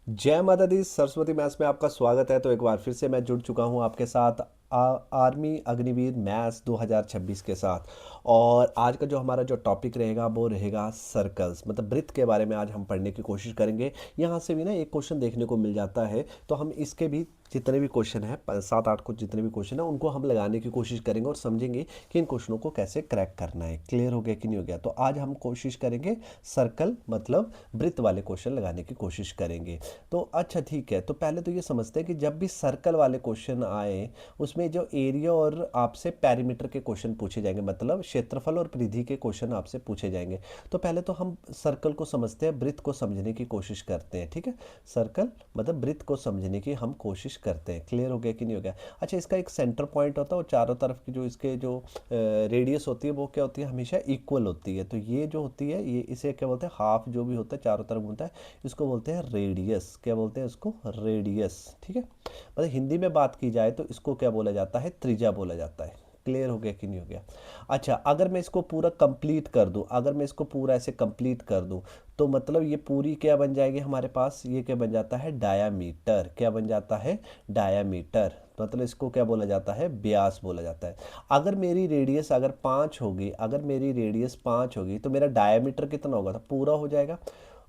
जय माता दी। सरस्वती मैथ्स में आपका स्वागत है। तो एक बार फिर से मैं जुड़ चुका हूँ आपके साथ आर्मी अग्निवीर मैथ्स 2026 के साथ। और आज का जो हमारा जो टॉपिक रहेगा वो रहेगा सर्कल्स, मतलब वृत्त के बारे में आज हम पढ़ने की कोशिश करेंगे। यहाँ से भी ना एक क्वेश्चन देखने को मिल जाता है, तो हम इसके भी जितने भी क्वेश्चन हैं, 7-8 कुछ जितने भी क्वेश्चन हैं उनको हम लगाने की कोशिश करेंगे और समझेंगे कि इन क्वेश्चनों को कैसे क्रैक करना है। क्लियर हो गया कि नहीं हो गया? तो आज हम कोशिश करेंगे सर्कल मतलब वृत्त वाले क्वेश्चन लगाने की कोशिश करेंगे। तो अच्छा ठीक है, तो पहले तो ये समझते हैं कि जब भी सर्कल वाले क्वेश्चन आए उसमें जो एरिया और आपसे पैरीमीटर के क्वेश्चन पूछे जाएंगे, मतलब क्षेत्रफल और परिधि के क्वेश्चन आपसे पूछे जाएंगे। तो पहले तो हम सर्कल को समझते हैं, वृत्त को समझने की कोशिश करते हैं। ठीक है, सर्कल मतलब वृत्त को समझने की हम कोशिश करते हैं। क्लियर हो गया कि नहीं हो गया? अच्छा, इसका एक सेंटर पॉइंट होता है और चारों तरफ की जो इसके जो रेडियस होती है वो क्या होती है, हमेशा इक्वल होती है। तो ये जो होती है ये इसे क्या बोलते हैं, हाफ जो भी होता है चारों तरफ घूमता है, इसको बोलते हैं रेडियस। क्या बोलते हैं इसको? रेडियस। ठीक है, मतलब हिंदी में बात की जाए तो इसको क्या बोला जाता है? त्रिज्या बोला जाता है। क्लियर हो गया कि नहीं हो गया? अच्छा, अगर मैं इसको पूरा कंप्लीट कर दूं, अगर मैं इसको पूरा ऐसे कंप्लीट कर दूं, तो मतलब ये पूरी क्या बन जाएगी हमारे पास? ये क्या बन जाता है? डायामीटर। क्या बन जाता है? डायामीटर। मतलब इसको क्या बोला जाता है? व्यास बोला जाता है। अगर मेरी रेडियस अगर 5 होगी, अगर मेरी रेडियस 5 होगी तो मेरा डायामीटर कितना होगा? तो पूरा हो जाएगा,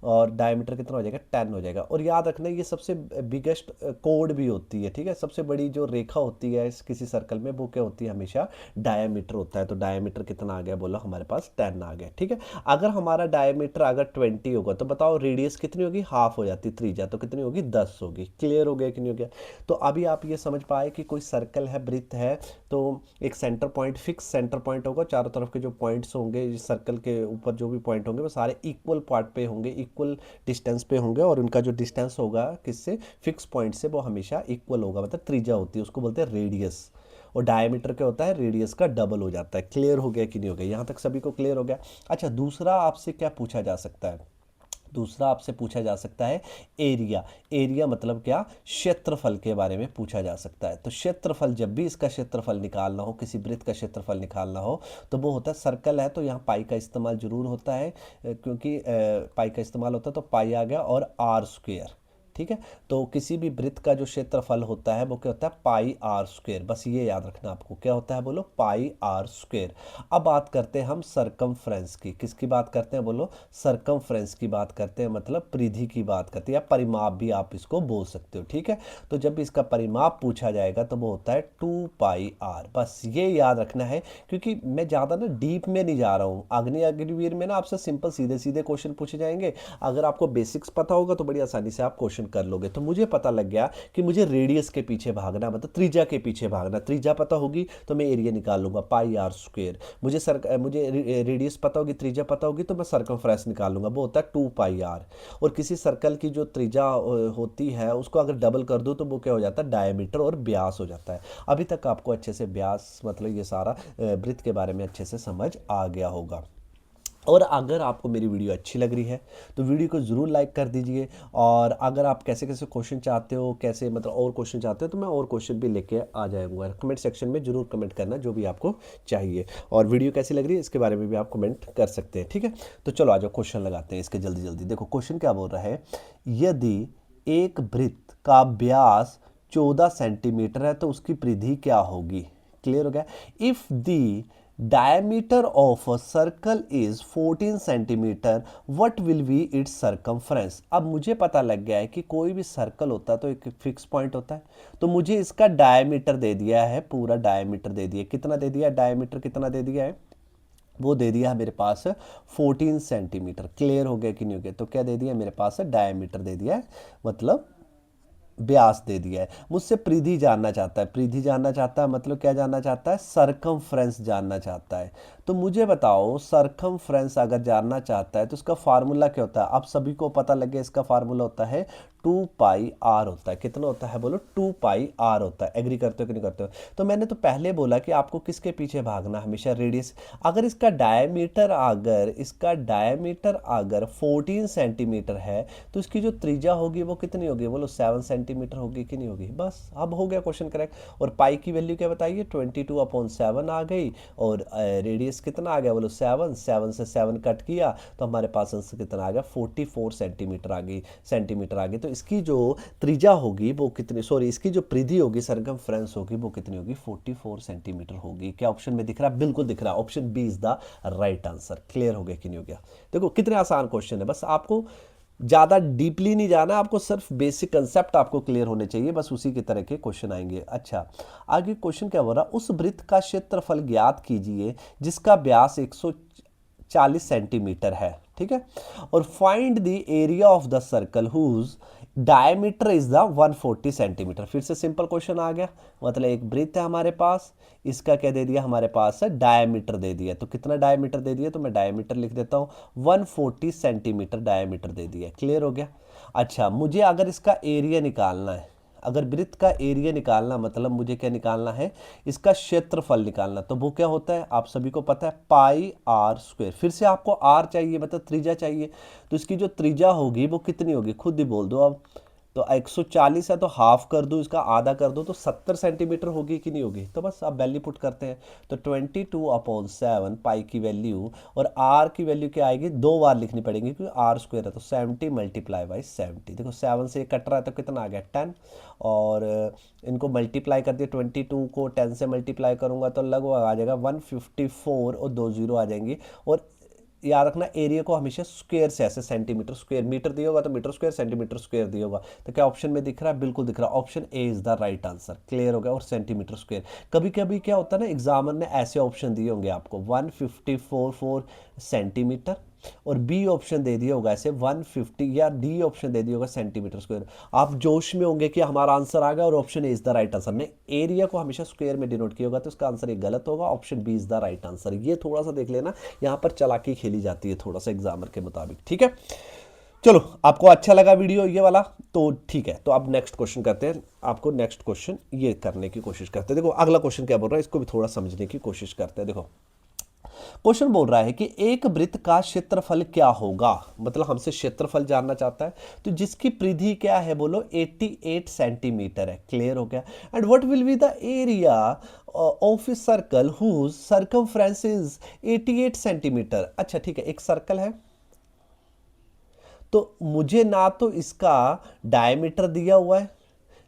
और डायमीटर कितना हो जाएगा? 10 हो जाएगा। और याद रखना ये सबसे बिगेस्ट कोड भी होती है। ठीक है, सबसे बड़ी जो रेखा होती है किसी सर्कल में वो क्या होती है? हमेशा डायमीटर होता है। तो डायमीटर कितना आ गया? बोला हमारे पास 10 आ गया। ठीक है, अगर हमारा डायमीटर अगर 20 होगा तो बताओ रेडियस कितनी होगी? हाफ हो जाती त्रिज्या, तो कितनी होगी? 10 होगी। क्लियर हो गया कि नहीं हो गया? तो अभी आप ये समझ पाए कि कोई सर्कल है, वृत्त है, तो एक centre point, fix centre point होगा, चारों तरफ के जो पॉइंट्स होंगे सर्कल के ऊपर जो भी पॉइंट होंगे वो सारे इक्वल पार्ट पे होंगे, इक्वल डिस्टेंस पे होंगे, और उनका जो डिस्टेंस होगा किससे? फिक्स पॉइंट से, वो हमेशा इक्वल होगा। मतलब त्रिज्या होती है, उसको बोलते हैं रेडियस। और डायमीटर क्या होता है? रेडियस का डबल हो जाता है। क्लियर हो गया कि नहीं हो गया? यहाँ तक सभी को क्लियर हो गया? अच्छा, दूसरा आपसे क्या पूछा जा सकता है? दूसरा आपसे पूछा जा सकता है एरिया। एरिया मतलब क्या? क्षेत्रफल के बारे में पूछा जा सकता है। तो क्षेत्रफल, जब भी इसका क्षेत्रफल निकालना हो, किसी वृत्त का क्षेत्रफल निकालना हो, तो वो होता है, सर्कल है तो यहाँ पाई का इस्तेमाल जरूर होता है, क्योंकि पाई का इस्तेमाल होता है, तो पाई आ गया और आर स्क्वेयर। ठीक है, तो किसी भी वृत्त का जो क्षेत्रफल होता है वो क्या होता है? पाई आर स्क्वेयर। बस ये याद रखना आपको, क्या होता है? बोलो, पाई आर स्क्वेयर। अब बात करते हैं हम सरकमफ्रेंस की। किसकी बात करते हैं? बोलो, सरकमफ्रेंस की बात करते हैं, मतलब परिधि की बात करते हैं, या परिमाप भी आप इसको बोल सकते हो। ठीक है, तो जब भी इसका परिमाप पूछा जाएगा तो वो होता है 2 पाई आर। बस ये याद रखना है, क्योंकि मैं ज़्यादा ना डीप में नहीं जा रहा हूँ। अग्नि अग्निवीर में ना आपसे सिंपल सीधे सीधे क्वेश्चन पूछे जाएंगे। अगर आपको बेसिक्स पता होगा तो बड़ी आसानी से आप क्वेश्चन कर लोगे। तो मुझे पता लग गया कि मुझे रेडियस के पीछे भागना, मतलब त्रिज्या के पीछे भागना। त्रिज्या पता होगी तो मैं एरिया निकाल लूंगा, पाई आर स्क्वेयर। मुझे रेडियस पता होगी, त्रिज्या पता होगी, तो मैं सर्कमफ्रेंस निकाल लूंगा, वो होता है 2 पाई आर। और किसी सर्कल की जो त्रिज्या होती है उसको अगर डबल कर दूं तो वो क्या हो जाता है? डायमीटर और व्यास हो जाता है। अभी तक आपको अच्छे से व्यास मतलब ये सारा वृत्त के बारे में अच्छे से समझ आ गया होगा। और अगर आपको मेरी वीडियो अच्छी लग रही है तो वीडियो को ज़रूर लाइक कर दीजिए। और अगर आप कैसे कैसे क्वेश्चन चाहते हो, कैसे मतलब और क्वेश्चन चाहते हो, तो मैं और क्वेश्चन भी लेके आ जाऊंगा। कमेंट सेक्शन में ज़रूर कमेंट करना जो भी आपको चाहिए। और वीडियो कैसी लग रही है इसके बारे में भी आप कमेंट कर सकते हैं। ठीक है, तो चलो आ जाओ, क्वेश्चन लगाते हैं इसके जल्दी जल्दी। देखो क्वेश्चन क्या बोल रहा है। यदि एक वृत्त का व्यास 14 सेंटीमीटर है तो उसकी परिधि क्या होगी? क्लियर हो गया? If the diameter of a circle is 14 centimetre, what will be its circumference? अब मुझे पता लग गया है कि कोई भी सर्कल होता है तो एक फिक्स पॉइंट होता है। तो मुझे इसका डायमीटर दे दिया है, पूरा डायमीटर दे दिया। कितना दे दिया? डायमीटर कितना दे दिया है? वो दे दिया है मेरे पास 14 सेंटीमीटर। क्लियर हो गया कि नहीं हो गया? तो क्या दे दिया मेरे पास? डायमीटर दे दिया है, मतलब व्यास दे दिया है। मुझसे परिधि जानना चाहता है। परिधि जानना चाहता है मतलब क्या जानना चाहता है? सरकमफ्रेंस जानना चाहता है। तो मुझे बताओ, सरकमफ्रेंस अगर जानना चाहता है तो उसका फार्मूला क्या होता है? आप सभी को पता लग गया, इसका फार्मूला होता है 2 पाई आर होता है। कितना होता है? बोलो, 2 पाई आर होता है। एग्री करते हो कि नहीं करते हो? तो मैंने तो पहले बोला कि आपको किसके पीछे भागना? हमेशा रेडियस। अगर इसका डायमीटर अगर 14 सेंटीमीटर है तो इसकी जो त्रिज्या होगी वो कितनी होगी? बोलो, 7 सेंटीमीटर होगी कि नहीं होगी? बस अब हो गया क्वेश्चन करेक्ट। और पाई की वैल्यू क्या बताइए? 22/7 आ गई। और रेडियस कितना आ गया? बोलो, 7। 7 से 7 कट किया तो हमारे पास आंसर कितना आ गया? 44 सेंटीमीटर आ गई। तो इसकी जो त्रिज्या होगी वो कितनी, सॉरी इसकी जो परिधि होगी, सरकमफ्रेंस होगी, वो कितनी होगी, 44 सेंटीमीटर होगी। क्या ऑप्शन में दिख रहा है? बिल्कुल दिख रहा है, option B is the right answer. Clear हो गया कि नहीं हो गया? देखो कितने आसान क्वेश्चन है, बस आपको ज़्यादा डीपली नहीं जाना, आपको सिर्फ बेसिक कंसेप्ट आपको क्लियर होने चाहिए, बस उसी की तरह के क्वेश्चन आएंगे। अच्छा, आगे क्वेश्चन क्या हो रहा है, उस वृत्त का क्षेत्रफल ज्ञात कीजिए जिसका व्यास 140 सेंटीमीटर है, ठीक है, और find the area of the circle whose diameter is the 140 centimetre. फिर से सिंपल क्वेश्चन आ गया, मतलब एक वृत्त है हमारे पास, इसका क्या दे दिया हमारे पास है, डायमीटर दे दिया। तो कितना डायमीटर दे दिया, तो मैं डायमीटर लिख देता हूँ, 140 सेंटीमीटर डायमीटर दे दिया। क्लियर हो गया? अच्छा, मुझे अगर इसका एरिया निकालना है, अगर वृत्त का एरिया निकालना, मतलब मुझे क्या निकालना है, इसका क्षेत्रफल निकालना, तो वो क्या होता है, आप सभी को पता है, पाई आर स्क्वायर। फिर से आपको आर चाहिए, मतलब त्रिज्या चाहिए, तो इसकी जो त्रिज्या होगी वो कितनी होगी, खुद ही बोल दो अब। तो 140 है तो हाफ कर दो, इसका आधा कर दो, तो 70 सेंटीमीटर होगी कि नहीं होगी? तो बस आप वैल्यू पुट करते हैं, तो 22/7 पाई की वैल्यू, और आर की वैल्यू क्या आएगी, दो बार लिखनी पड़ेगी क्योंकि आर स्क्वायर है, तो 70 मल्टीप्लाई बाई 70। देखो 7 से कट रहा है तो कितना आ गया, 10, और इनको मल्टीप्लाई कर दिया, 22 को 10 से मल्टीप्लाई करूंगा तो लगभग आ जाएगा 154, और 2 जीरो आ जाएंगी। और याद रखना, एरिया को हमेशा स्क्वायर से, ऐसे सेंटीमीटर स्क्वायर, मीटर दिया होगा तो मीटर स्क्वायर, सेंटीमीटर स्क्वायर दिया होगा। तो क्या ऑप्शन में दिख रहा है? बिल्कुल दिख रहा है, option A is the right answer. Clear हो गया? और सेंटीमीटर स्क्वायर, कभी कभी क्या होता है ना, एग्जामर ने ऐसे ऑप्शन दिए होंगे आपको, 154 सेंटीमीटर, और बी ऑप्शन दे दिया होगा ऐसे 150, या डी ऑप्शन दे दिया होगा सेंटीमीटर स्क्वायर। आप जोश में होंगे कि हमारा आंसर आ गया और option A is the right answer. ने एरिया को हमेशा स्क्वायर में डिनोट किया होगा, तो इसका आंसर ये गलत होगा, option B is the right answer. ये थोड़ा सा देख लेना, यहाँ पर चालाकी खेली जाती है थोड़ा सा एग्जामर के मुताबिक, ठीक है। चलो, आपको अच्छा लगा वीडियो ये वाला, तो ठीक है, तो अब नेक्स्ट क्वेश्चन करते हैं। आपको नेक्स्ट क्वेश्चन ये करने की कोशिश करते हैं। देखो अगला क्वेश्चन क्या बोल रहा है, इसको भी थोड़ा समझने की कोशिश करते हैं। देखो क्वेश्चन बोल रहा है कि एक वृत्त का क्षेत्रफल क्या होगा, मतलब हमसे क्षेत्रफल जानना चाहता है, तो जिसकी परिधि क्या है, बोलो 88 सेंटीमीटर है। क्लियर हो गया? And what will be the area of a circle whose circumference is 88 centimetre. अच्छा ठीक है, एक सर्कल है, तो मुझे ना तो इसका डायमीटर दिया हुआ है,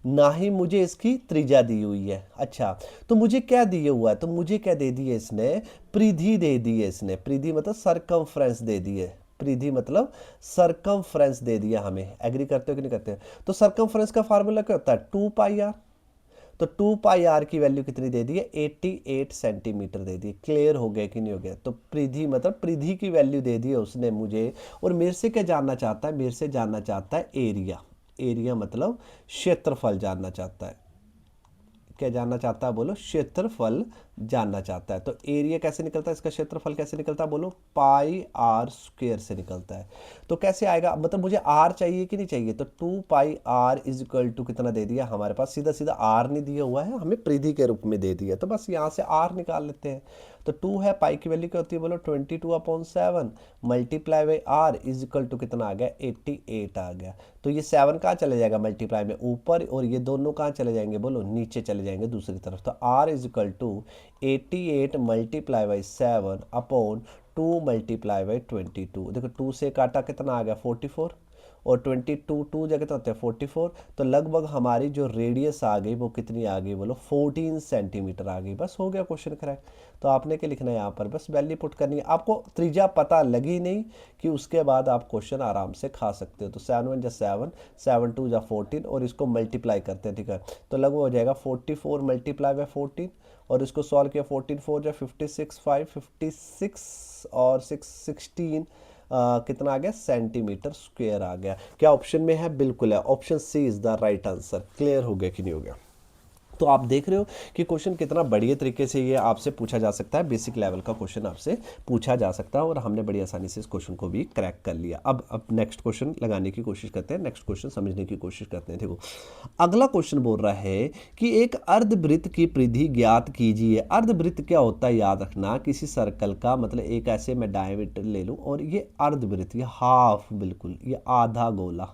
ना ही मुझे इसकी त्रिज्या दी हुई है। अच्छा, तो मुझे क्या दिया हुआ है, तो मुझे क्या दे दी है इसने, परिधि दे दी है इसने। परिधि मतलब सरकमफ्रेंस दे दी है, परिधि मतलब सरकमफ्रेंस दे दिया हमें। एग्री करते हो कि नहीं करते हो? तो सरकमफ्रेंस का फार्मूला क्या होता है, 2 पाई आर। तो 2 पाई आर की वैल्यू कितनी दे दी है, 88 सेंटीमीटर दे दी। क्लियर हो गया कि नहीं हो गया? तो परिधि मतलब परिधि की वैल्यू दे दी है उसने मुझे, और मेरे से क्या जानना चाहता है, मेरे से जानना चाहता है एरिया। एरिया मतलब क्षेत्रफल जानना चाहता है। क्या जानना चाहता है, बोलो, क्षेत्रफल जानना चाहता है। तो एरिया कैसे निकलता है, इसका क्षेत्रफल कैसे निकलता है, बोलो, पाई आर स्क्वायर से निकलता है। तो कैसे आएगा, मतलब मुझे आर चाहिए कि नहीं चाहिए, तो 2 पाई आर इज इक्वल टू कितना दे दिया हमारे पास, सीधा सीधा आर नहीं दिया हुआ है, हमें परिधि के रूप में दे दिया, तो बस यहाँ से आर निकाल लेते हैं। तो 2 है, पाई की वैल्यू क्या होती है, बोलो 22/7 multiply by r is equal to कितना आ गया, 88 आ गया। तो ये 7 कहाँ चले जाएगा मल्टीप्लाई में, ऊपर, और ये दोनों कहाँ चले जाएंगे, बोलो, नीचे चले जाएंगे दूसरी तरफ। तो r is equal to 88 multiply by 7 upon 2 multiply by 22। देखो 2 से काटा कितना आ गया, 44, और 22 2 जगह तो होते हैं 44, तो लगभग हमारी जो रेडियस आ गई वो कितनी आ गई, बोलो 14 सेंटीमीटर आ गई। बस हो गया क्वेश्चन करेक्ट। तो आपने क्या लिखना है यहाँ पर, बस वैल्यू पुट करनी है। आपको त्रिज्या पता लगी नहीं कि उसके बाद आप क्वेश्चन आराम से खा सकते हो। तो 7 1 7, 7 2 14, और इसको मल्टीप्लाई करते हैं, ठीक है, तो लगभग हो जाएगा 44 मल्टीप्लाई बाई 14, और इसको सॉल्व किया, 14 4 जा 56, 5 56 और 6 16, कितना आ गया, सेंटीमीटर स्क्वायर आ गया। क्या ऑप्शन में है, बिल्कुल है, option C is the right answer. Clear हो गया कि नहीं हो गया? तो आप देख रहे हो कि क्वेश्चन कितना बढ़िया तरीके से ये आपसे पूछा जा सकता है, बेसिक लेवल का क्वेश्चन आपसे पूछा जा सकता है, और हमने बड़ी आसानी से इस क्वेश्चन को भी क्रैक कर लिया। अब नेक्स्ट क्वेश्चन लगाने की कोशिश करते हैं, नेक्स्ट क्वेश्चन समझने की कोशिश करते हैं। देखो अगला क्वेश्चन बोल रहा है कि एक अर्धवृत्त की परिधि ज्ञात कीजिए। अर्धवृत्त क्या होता है, याद रखना, किसी सर्कल का मतलब, एक ऐसे मैं डायमीटर ले लूँ, और ये अर्धवृत्त, ये हाफ, बिल्कुल ये आधा गोला,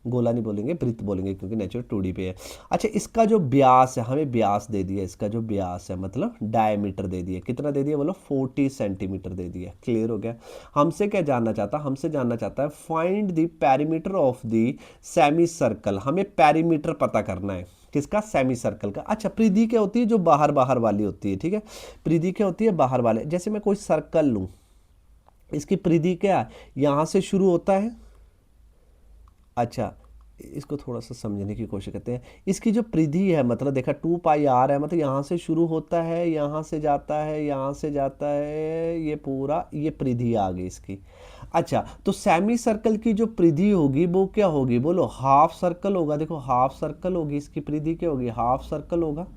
गोला नहीं बोलेंगे, वृत्त बोलेंगे क्योंकि नेचुरल 2D पे है। अच्छा, इसका जो व्यास है, हमें व्यास दे दिया, इसका जो व्यास है मतलब डायमीटर दे दिया, कितना दे दिया बोलो, 40 सेंटीमीटर दे दिया। क्लियर हो गया। हमसे क्या जानना चाहता, हमसे जानना चाहता है find the perimeter of the semi circle. हमें पेरीमीटर पता करना है, किसका, सेमी सर्कल का। अच्छा, परिधि क्या होती है, जो बाहर बाहर वाली होती है, ठीक है। परिधि क्या होती है, बाहर वाले। जैसे मैं कोई सर्कल लूं, इसकी परिधि क्या है, यहां से शुरू होता है। अच्छा, इसको थोड़ा सा समझने की कोशिश करते हैं। इसकी जो परिधि है, मतलब देखा 2 पाई r है, मतलब यहाँ से शुरू होता है, यहाँ से जाता है, यहाँ से जाता है, ये पूरा, ये परिधि आ गई इसकी। अच्छा, तो सेमी सर्कल की जो परिधि होगी वो क्या होगी बोलो, हाफ सर्कल होगा। देखो हाफ सर्कल होगी, इसकी परिधि क्या होगी, हाफ सर्कल होगा।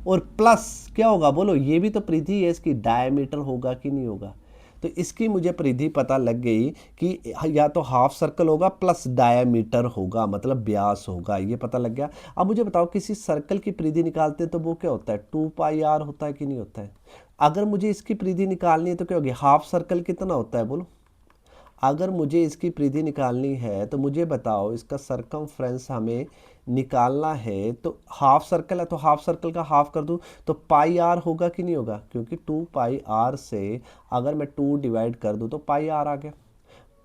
और प्लस क्या होगा बोलो, ये भी तो परिधि है, इसकी डायमीटर होगा कि नहीं होगा। तो इसकी मुझे परिधि पता लग गई कि या तो हाफ सर्कल होगा प्लस डायमीटर होगा, मतलब व्यास होगा, ये पता लग गया। अब मुझे बताओ, किसी सर्कल की परिधि निकालते हैं तो वो क्या होता है, 2 पाई r होता है कि नहीं होता है। अगर मुझे इसकी परिधि निकालनी है तो क्या होगी, हाफ सर्कल कितना होता है बोलो। अगर मुझे इसकी परिधि निकालनी है तो मुझे बताओ, इसका सरकमफ्रेंस हमें निकालना है, तो हाफ सर्कल है तो हाफ सर्कल का हाफ कर दूं तो पाई r होगा कि नहीं होगा, क्योंकि 2 पाई r से अगर मैं 2 डिवाइड कर दूं तो पाई r आ गया।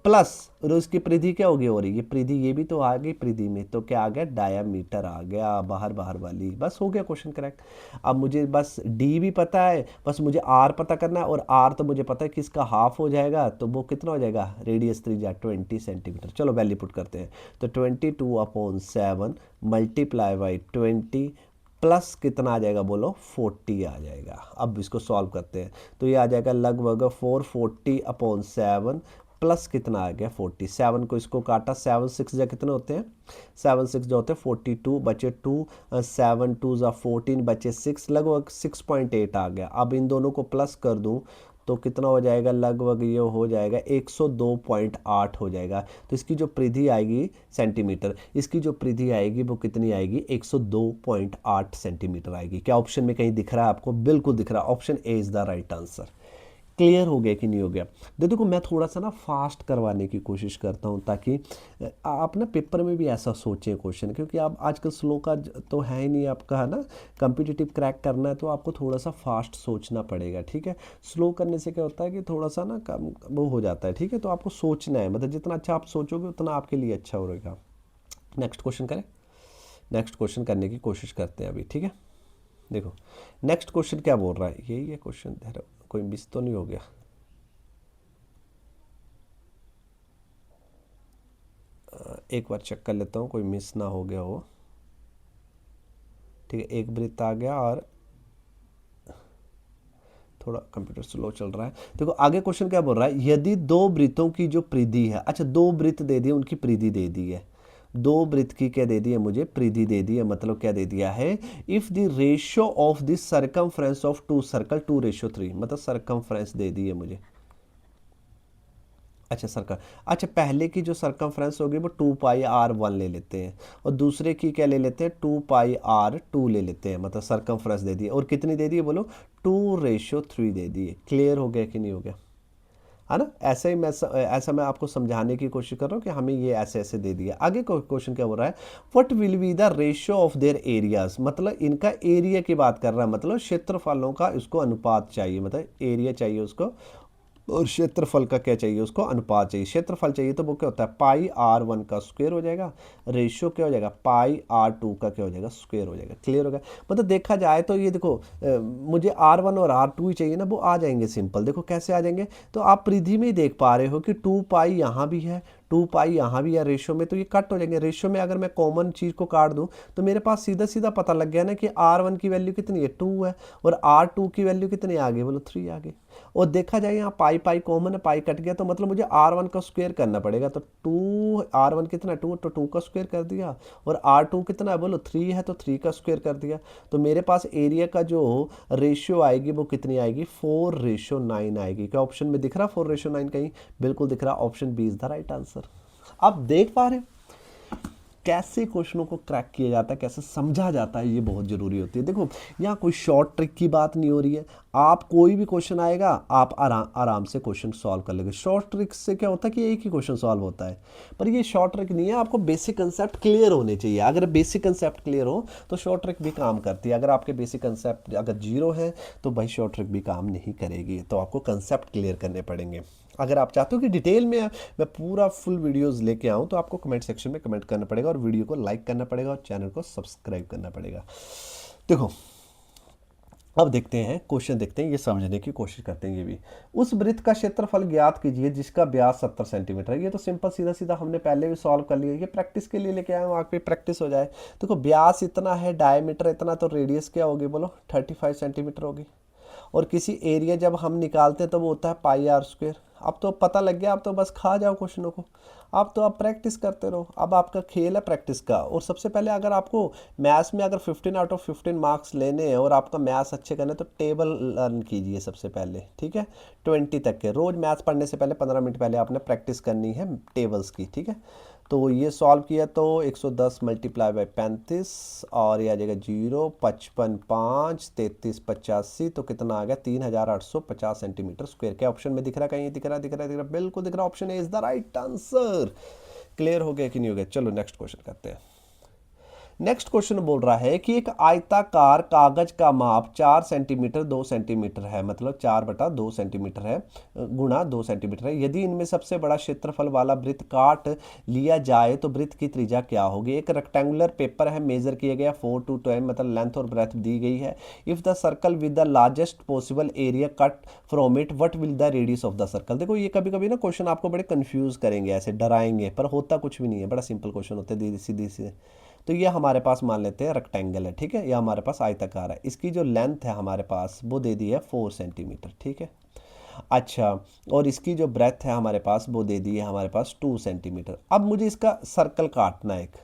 प्लस और उसकी परिधि क्या होगी, हो रही है परिधि, ये भी तो आ गई परिधि में, तो क्या आ गया, डायामीटर आ गया, बाहर बाहर वाली। बस हो गया क्वेश्चन करेक्ट। अब मुझे बस डी भी पता है, बस मुझे आर पता करना है, और आर तो मुझे पता है कि इसका हाफ हो जाएगा, तो वो कितना हो जाएगा, रेडियस 3 20 सेंटीमीटर। चलो वैल्यू पुट करते हैं, तो 22/7 मल्टीप्लाई बाई 20 प्लस कितना आ जाएगा बोलो, 40 आ जाएगा। अब इसको सॉल्व करते हैं, तो ये आ जाएगा लगभग 440/7 प्लस कितना आ गया, 47 को इसको काटा, 7 6 जा कितने होते हैं, 7 6 जो होते हैं 42, बचे 2, 7 2 जा 14, बचे 6, लगभग 6.8 आ गया। अब इन दोनों को प्लस कर दूं तो कितना हो जाएगा, लगभग ये हो जाएगा 102.8 हो जाएगा। तो इसकी जो परिधि आएगी सेंटीमीटर, इसकी जो परिधि आएगी वो कितनी आएगी, 102.8 सेंटीमीटर आएगी। क्या ऑप्शन में कहीं दिख रहा है आपको, बिल्कुल दिख रहा है, option A is the right answer. Clear हो गया कि नहीं हो गया। देखो मैं थोड़ा सा ना फास्ट करवाने की कोशिश करता हूँ, ताकि आप ना पेपर में भी ऐसा सोचें क्वेश्चन, क्योंकि आप आजकल स्लो का तो है ही नहीं आपका, है ना। कम्पिटिटिव क्रैक करना है तो आपको थोड़ा सा फास्ट सोचना पड़ेगा, ठीक है। स्लो करने से क्या होता है कि थोड़ा सा ना कम वो हो जाता है, ठीक है। तो आपको सोचना है, मतलब जितना अच्छा आप सोचोगे उतना आपके लिए अच्छा हो रहेगा। नेक्स्ट क्वेश्चन करें, नेक्स्ट क्वेश्चन करने की कोशिश करते हैं अभी, ठीक है। देखो नेक्स्ट क्वेश्चन क्या बोल रहा है, यही है क्वेश्चन, कोई मिस तो नहीं हो गया। एक बार चेक कर लेता हूँ कोई मिस ना हो गया हो, ठीक है। एक वृत्त आ गया, और थोड़ा कंप्यूटर स्लो चल रहा है। देखो आगे क्वेश्चन क्या बोल रहा है, यदि दो वृत्तों की जो परिधि है, अच्छा दो वृत्त दे दिए, उनकी परिधि दे दी है, दो वृत्त की क्या दे दी है मुझे, परिधि दे दी है, मतलब क्या दे दिया है, if the ratio of the circumference of 2 circle 2:3, मतलब सरकमफ्रेंस दे दी है मुझे। अच्छा सर्कल, अच्छा पहले की जो सरकमफ्रेंस होगी वो 2 पाई r1 ले लेते हैं, और दूसरे की क्या ले लेते हैं, 2 पाई r2 ले लेते हैं, मतलब सरकमफ्रेंस दे दी है, और कितनी दे दी है बोलो, 2:3 दे दी है। क्लियर हो गया कि नहीं हो गया, है ना। ऐसे ही ऐसा मैं आपको समझाने की कोशिश कर रहा हूँ कि हमें ये ऐसे ऐसे दे दिया। आगे क्वेश्चन क्या बोल रहा है, what will be the ratio of their areas, मतलब इनका एरिया की बात कर रहा है, मतलब क्षेत्रफलों का इसको अनुपात चाहिए, मतलब एरिया चाहिए उसको, और क्षेत्रफल का क्या चाहिए, उसको अनुपात चाहिए। क्षेत्रफल चाहिए तो वो क्या होता है, पाई r1 का स्क्वायर हो जाएगा, रेशियो क्या हो जाएगा, पाई r2 का क्या हो जाएगा, स्क्वायर हो जाएगा। क्लियर हो गया। मतलब देखा जाए तो ये देखो मुझे r1 और r2 ही चाहिए ना, वो आ जाएंगे सिंपल। देखो कैसे आ जाएंगे, तो आप परिधि में ही देख पा रहे हो कि 2 पाई यहाँ भी है, 2 पाई यहाँ भी है, रेशियो में तो ये कट हो जाएंगे। रेशियो में अगर मैं कॉमन चीज़ को काट दूं तो मेरे पास सीधा सीधा पता लग गया ना कि r1 की वैल्यू कितनी है, 2 है, और r2 की वैल्यू कितनी आ गई बोलो, 3 आ गई। और देखा जाए यहाँ पाई पाई कॉमन है, पाई कट गया, तो मतलब मुझे r1 का स्क्वायर करना पड़ेगा, तो 2 r1 कितना 2, तो 2 का स्क्वायर कर दिया, और r2 कितना है बोलो 3 है, तो 3 का स्क्वायर कर दिया। तो मेरे पास एरिया का जो रेशियो आएगी वो कितनी आएगी, 4:9 आएगी। क्या ऑप्शन में दिख रहा 4:9 कहीं, बिल्कुल दिख रहा, option B is the right answer. आप देख पा रहे हैं कैसे क्वेश्चनों को क्रैक किया जाता है, कैसे समझा जाता है, ये बहुत ज़रूरी होती है। देखो यहाँ कोई शॉर्ट ट्रिक की बात नहीं हो रही है, आप कोई भी क्वेश्चन आएगा आप आराम आराम से क्वेश्चन सॉल्व कर लेंगे। शॉर्ट ट्रिक से क्या होता है कि एक ही क्वेश्चन सॉल्व होता है, पर ये शॉर्ट ट्रिक नहीं है, आपको बेसिक कंसेप्ट क्लियर होने चाहिए। अगर बेसिक कंसेप्ट क्लियर हो तो शॉर्ट ट्रिक भी काम करती है। अगर आपके बेसिक कंसेप्ट अगर जीरो है तो भाई शॉर्ट ट्रिक भी काम नहीं करेगी। तो आपको कंसेप्ट क्लियर करने पड़ेंगे। अगर आप चाहते हो कि डिटेल में मैं पूरा फुल वीडियोस लेके आऊँ तो आपको कमेंट सेक्शन में कमेंट करना पड़ेगा और वीडियो को लाइक करना पड़ेगा और चैनल को सब्सक्राइब करना पड़ेगा। देखो अब देखते हैं क्वेश्चन, देखते हैं ये समझने की कोशिश करते हैं। ये भी, उस वृत्त का क्षेत्रफल ज्ञात कीजिए जिसका व्यास 70 सेंटीमीटर है। ये तो सिंपल सीधा सीधा हमने पहले भी सॉल्व कर लिया, ये प्रैक्टिस के लिए लेके आए हूँ, आगे पे प्रैक्टिस हो जाए। देखो व्यास इतना है, डायमीटर इतना, तो रेडियस क्या होगी बोलो, 35 सेंटीमीटर होगी। और किसी एरिया जब हम निकालते हैं तो वो होता है पाई आर स्क्वेयर। अब तो पता लग गया, अब तो बस खा जाओ क्वेश्चनों को। अब तो आप प्रैक्टिस करते रहो, अब आपका खेल है प्रैक्टिस का। और सबसे पहले अगर आपको मैथ्स में अगर 15 आउट ऑफ 15 मार्क्स लेने हैं और आपका मैथ्स अच्छे करने तो टेबल लर्न कीजिए सबसे पहले, ठीक है। 20 तक के रोज़ मैथ्स पढ़ने से पहले 15 मिनट पहले आपने प्रैक्टिस करनी है टेबल्स की, ठीक है। तो ये सॉल्व किया तो 110 मल्टीप्लाई बाई 35 और ये आ जाएगा 0, 55, 5, 33, 85, तो कितना आ गया 3850 सेंटीमीटर स्क्वायर। क्या ऑप्शन में दिख रहा है? कहीं दिख रहा है? दिख रहा है, दिख रहा है, बिल्कुल दिख रहा है। Option A is the right answer. Clear हो गया कि नहीं हो गया? चलो नेक्स्ट क्वेश्चन करते हैं। नेक्स्ट क्वेश्चन बोल रहा है कि एक आयताकार कागज का माप 4 सेंटीमीटर 2 सेंटीमीटर है, मतलब 4/2 सेंटीमीटर है गुणा 2 सेंटीमीटर है। यदि इनमें सबसे बड़ा क्षेत्रफल वाला वृत्त काट लिया जाए तो वृत्त की त्रिज्या क्या होगी? एक रेक्टेंगुलर पेपर है, मेजर किया गया 4 to 10, मतलब लेंथ और ब्रेथ दी गई है। If the circle with the largest possible area cut from it, what will the radius of the circle? देखो ये कभी कभी ना क्वेश्चन आपको बड़े कंफ्यूज करेंगे, ऐसे डराएंगे, पर होता कुछ भी नहीं है, बड़ा सिंपल क्वेश्चन होते हैं, सीधी सीधे। तो ये हमारे पास मान लेते हैं रेक्टेंगल है, ठीक है, या हमारे पास आयताकार है। इसकी जो लेंथ है हमारे पास वो दे दी है 4 सेंटीमीटर, ठीक है। अच्छा, और इसकी जो ब्रेथ है हमारे पास वो दे दी है हमारे पास 2 सेंटीमीटर। अब मुझे इसका सर्कल काटना है एक।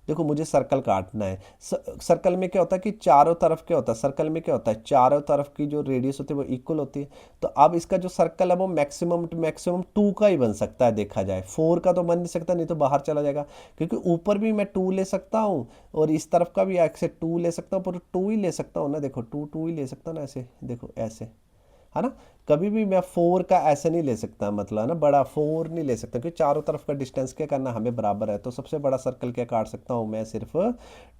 देखो मुझे सर्कल काटना है। सर्कल में क्या होता है कि चारों तरफ क्या होता है, सर्कल में क्या होता है, चारों तरफ की जो रेडियस होती है वो इक्वल होती है। तो अब इसका जो सर्कल है वो मैक्सिमम टू मैक्सिमम 2 का ही बन सकता है, देखा जाए 4 का तो बन नहीं सकता, नहीं तो बाहर चला जाएगा। क्योंकि ऊपर भी मैं 2 ले सकता हूँ और इस तरफ का भी ऐसे 2 ले सकता हूँ, पर 2 ही ले सकता हूँ ना। देखो 2 2 ही ले सकता हूँ ना, ऐसे देखो ऐसे, है ना। कभी भी मैं 4 का ऐसे नहीं ले सकता, मतलब ना बड़ा 4 नहीं ले सकता, क्योंकि चारों तरफ का डिस्टेंस क्या करना हमें बराबर है। तो सबसे बड़ा सर्कल क्या काट सकता हूँ मैं, सिर्फ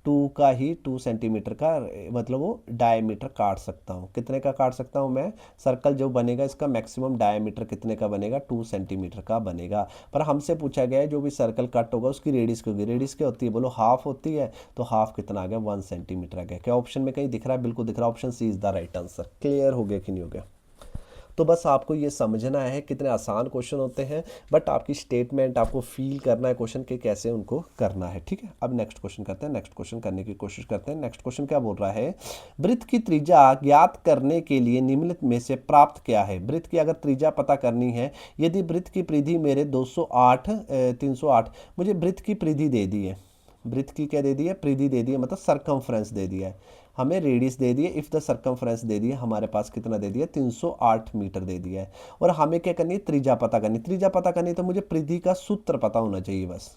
2 का ही, 2 सेंटीमीटर का, मतलब वो डायमीटर काट सकता हूँ। कितने का काट सकता हूँ मैं? सर्कल जो बनेगा इसका मैक्सिमम डायमीटर कितने का बनेगा? 2 सेंटीमीटर का बनेगा। पर हमसे पूछा गया है जो भी सर्कल कट होगा उसकी रेडियस क्या होगी? रेडियस क्या होती है बोलो? हाफ होती है। तो हाफ कितना आ गया? 1 सेंटीमीटर आ गया। क्या ऑप्शन में कहीं दिख रहा है? बिल्कुल दिख रहा है, option C is the right answer. Clear हो गया कि नहीं हो गया? तो बस आपको ये समझना है कितने आसान क्वेश्चन होते हैं, बट आपकी स्टेटमेंट आपको फील करना है क्वेश्चन के कैसे उनको करना है, ठीक है। अब नेक्स्ट क्वेश्चन करते हैं, नेक्स्ट क्वेश्चन करने की कोशिश करते हैं। नेक्स्ट क्वेश्चन क्या बोल रहा है? वृत्त की त्रिज्या ज्ञात करने के लिए निम्नलिखित में से प्राप्त क्या है? वृत्त की अगर त्रिज्या पता करनी है, यदि वृत्त की परिधि मेरे 308, मुझे वृत्त की परिधि दे दी है, वृत्त की क्या दे दी है? परिधि दे दी है, मतलब सरकमफ्रेंस दे दिया है। हमें रेडियस दे दी है, इफ़ द सरकमफ्रेंस दे दी है, हमारे पास कितना दे दिया? 308 मीटर दे दिया है। और हमें क्या करनी है? त्रिज्या पता करनी। त्रिज्या पता करनी तो मुझे परिधि का सूत्र पता होना चाहिए बस।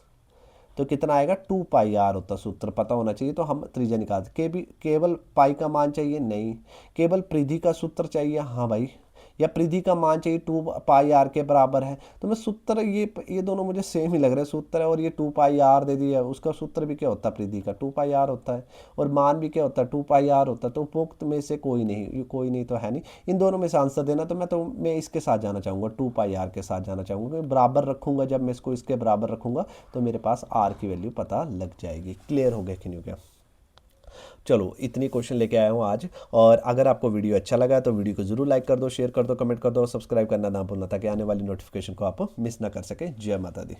तो कितना आएगा? 2 पाई आर होता, सूत्र पता होना चाहिए, तो हम त्रिज्या निकालते। केवल पाई का मान चाहिए? नहीं। केवल परिधि का सूत्र चाहिए? हाँ भाई। या परिधि का मान चाहिए 2 पाई आर के बराबर है। तो मैं सूत्र, ये दोनों मुझे सेम ही लग रहे हैं, सूत्र है और ये 2 पाई आर दे दिया है, उसका सूत्र भी क्या होता है? परिधि का 2 पाई आर होता है, और मान भी क्या होता है? 2 पाई आर होता है। तो उपरोक्त में से कोई नहीं, ये कोई नहीं तो है नहीं, इन दोनों में से आंसर देना। तो मैं इसके साथ जाना चाहूँगा, 2 पाई आर के साथ जाना चाहूँगा। मैं बराबर रखूँगा, जब मैं इसको इसके बराबर रखूँगा तो मेरे पास आर की वैल्यू पता लग जाएगी। क्लियर हो गया कि नहीं हो गया? चलो इतनी क्वेश्चन लेके आया हूँ आज। और अगर आपको वीडियो अच्छा लगा तो वीडियो को जरूर लाइक कर दो, शेयर कर दो, कमेंट कर दो और सब्सक्राइब करना ना भूलना, ताकि आने वाली नोटिफिकेशन को आप मिस ना कर सके। जय माता दी।